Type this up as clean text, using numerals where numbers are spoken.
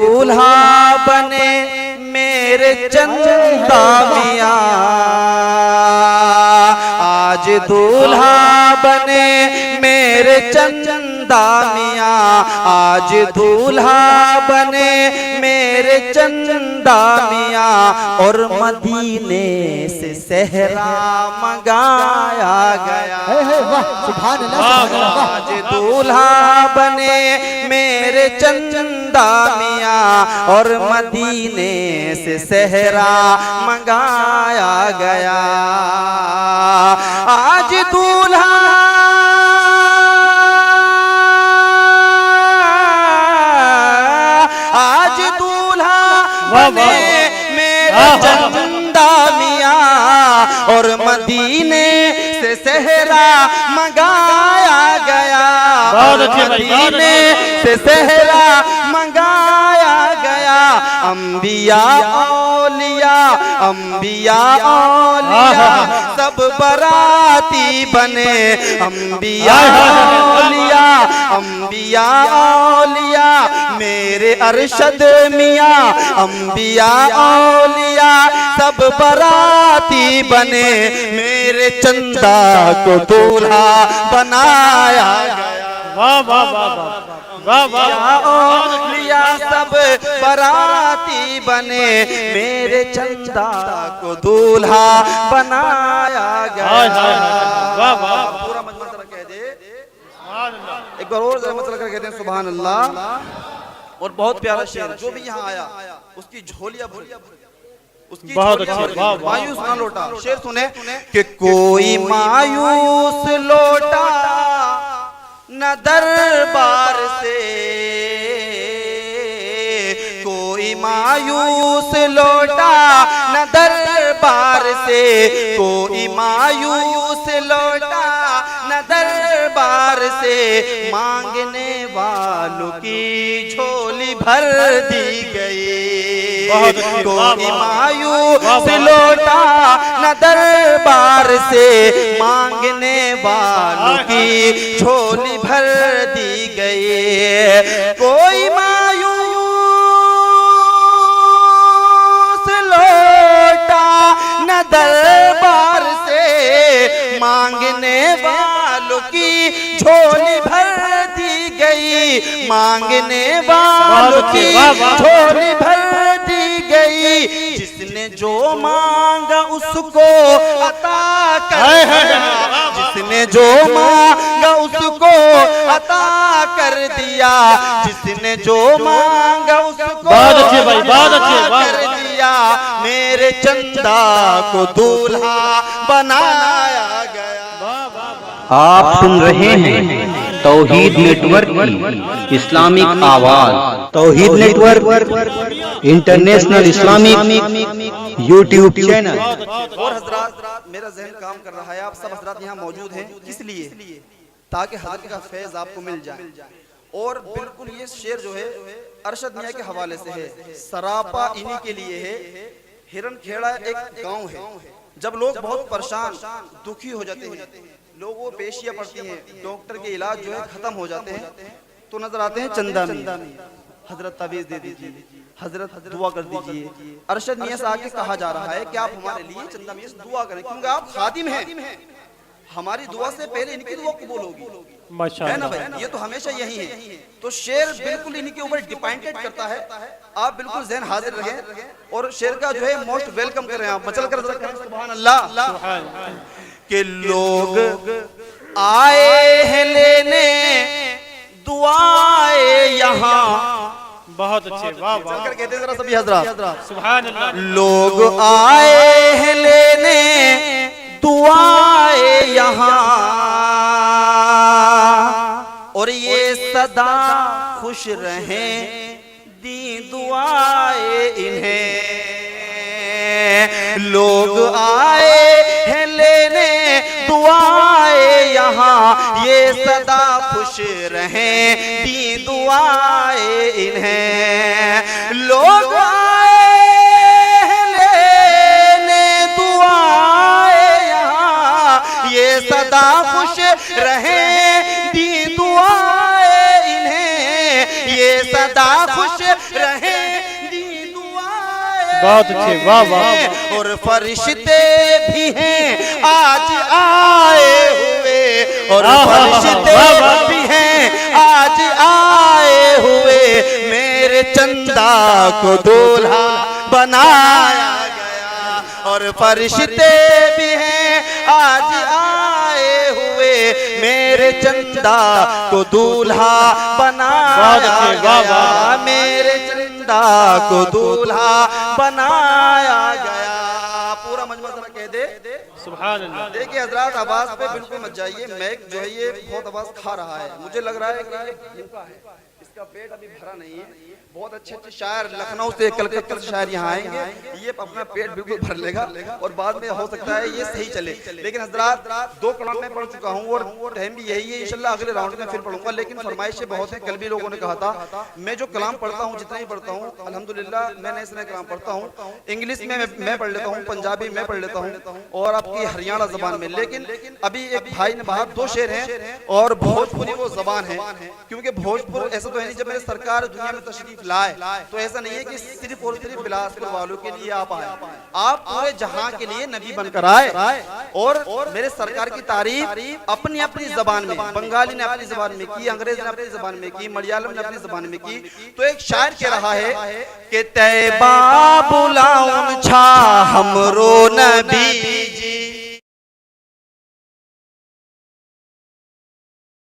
दूल्हा बने मेरे चंदा मियां, आज दूल्हा बने मेरे चंदा मियां, आज दूल्हा बने मेरे चंदा मियां, और मदीने से सहरा मंगाया गया। सुभान अल्लाह। आज दूल्हा बने मेरे चंदा मियां, और मदीने से सहरा मंगाया गया। आज दूल्हा बने मेरे चंदा मियां, और मदीने से सहरा मंगाया गया। मदीने से सहरा मंगाया गया। अंबिया औलिया, अंबिया औलिया सब बराती बने। अंबिया औलिया, अंबिया औलिया मेरे अरशद मियां, अंबिया औलिया सब बराती बने। मेरे चंदा को दूल्हा बनाया गया। वाह वाह वाह वाह वाह। औलिया सब बराती बने, मेरे चंदा को दूल्हा बनाया गया। वाह वाह। पूरा मजमा जरा कह दे एक बार और, जरा मतलब कहते हैं सुभान अल्लाह। और बहुत प्यारा शेर, जो भी यहाँ आया उसकी झोलियां भरी, उसकी बहुत अच्छे। मायूस ना लौटा। शेर सुने कि कोई मायूस लौटा न दरबार से, कोई मायूस लौटा न दरबार से, कोई मायूस लौटा न दरबार से, मांगने वालों की झोली भर दी गई। कोई मायूस लौटा न दरबार से, मांगने वालों की झोली भर दी गई। कोई मायूस लौटा न दरबार से, मांगने वालों की झोली भर दी गई। मांगने वालों की झोली भर दी गई। जिसने जो मांगा उसको अता कर दिया, जिसने जो मांगा उसको अता कर दिया, जिसने जो मांगा उसको अता कर दिया। मेरे चंदा को दूल्हा बनाया गया। आप सुन रहे हैं तौहीद नेटवर्क की इस्लामिक आवाज। Tauheed network international Islamic YouTube channel. और हजरात, मेरा जहन काम कर रहा है, आप सब हजरात यहाँ मौजूद हैं किस लिए? ताकि हजरत का फैज आपको मिल जाए। और बिल्कुल ये शेर जो है अरशद मियां के हवाले से है, सरापा इन्हीं के लिए है। हिरन खेड़ा एक गांव है, जब लोग बहुत परेशान दुखी हो जाते हैं, लोगों पेशियां पड़ती हैं, डॉक्टर के इलाज जो है खत्म हो जाते हैं, तो नजर आते हैं चंदा मियां। हजरत ताबीज दे दीजिए, हजरत दुआ कर दीजिए। अरशद मियां से आके कहा जा रहा है कि आप हमारे लिए चंदा मियां से दुआ करें, क्योंकि आप खादिम हैं। हमारी दुआ से पहले इनकी दुआ कबूल होगी, है ना भाई? ये तो हमेशा यही है। तो शेर बिल्कुल इन्हीं के ऊपर डिपेंडेंट करता है। आप बिल्कुल ज़हन हाजिर रहें और शेर का जो है मोस्ट वेलकम करें। आप मचल कर सुभान अल्लाह। के लोग आए हैं लेने दुआए यहाँ। बहुत अच्छे। वाह वाह। चलकर कहते हैं जरा सभी हजरात सुभान अल्लाह। लोग आए हैं लेने दुआए यहाँ, और ये सदा खुश रहें दी दुआए इन्हें। लोग आए हैं लेने दुआए यहाँ, ये सदा खुश रहें दी दुआए इन्हें। लोग आए हैं लेने दुआए यहाँ, ये सदा खुश रहें दी दुआए इन्हें। ये सदा खुश रहें बहुत अच्छे, वाह वाह। और फरिश्ते भी हैं आज आए हुए, और फरिश्ते भी हैं आज आए हुए, मेरे चंदा को दूल्हा बनाया गया। और फरिश्ते भी हैं आज आए हुए, मेरे चंदा को दूल्हा बनाया गया, मेरे चंदा को दूल्हा बनाया गया। पूरा मजमा जरा कह दे सुभान अल्लाह। देखिए हजरात, आवाज पे बिल्कुल मत जाइए, मैक जो है ये बहुत आवाज खा रहा है, मुझे लग रहा है कि ये भूखा है, इसका पेट अभी भरा नहीं है। बहुत अच्छे अच्छे शायर लखनऊ से, कलकत्ता से शायर यहाँ आएंगे, ये अपना पेट बिल्कुल भर लेगा और बाद में हो सकता है ये सही चले। लेकिन हजरात 2 कलाम मैं पढ़ चुका हूँ और टाइम भी यही है, इंशाल्लाह अगले राउंड में फिर पढ़ूंगा। लेकिन फरमाइशें बहुत हैं, कल भी लोगों ने कहा था, मैं जो कलाम पढ़ता हूँ, जितना ही पढ़ता हूँ अल्हम्दुलिल्लाह मैं नए से नए कलाम पढ़ता हूँ। इंग्लिश में मैं पढ़ लेता हूँ, पंजाबी में पढ़ लेता हूँ और आपकी हरियाणा जबान में। लेकिन अभी एक भाई ने बाहर 2 शेर हैं और भोजपुरी वो जबान है, क्योंकि भोजपुर ऐसा तो है नहीं, जब मेरे सरकार दुनिया में तशरीफ लाए तो ऐसा नहीं है कि सिर्फ और सिर्फ बिलासपुर वालों के लिए आप आए, आप पूरे जहां के लिए नबी बनकर आए। और मेरे सरकार की तारीफ अपनी अपनी जबान में, बंगाली ने अपनी जबान में की, अंग्रेज ने अपनी जबान में की, मलयालम ने अपनी जबान में की। तो एक शायर कह रहा है कि तैबा बुलाऊं छा हमरो नबी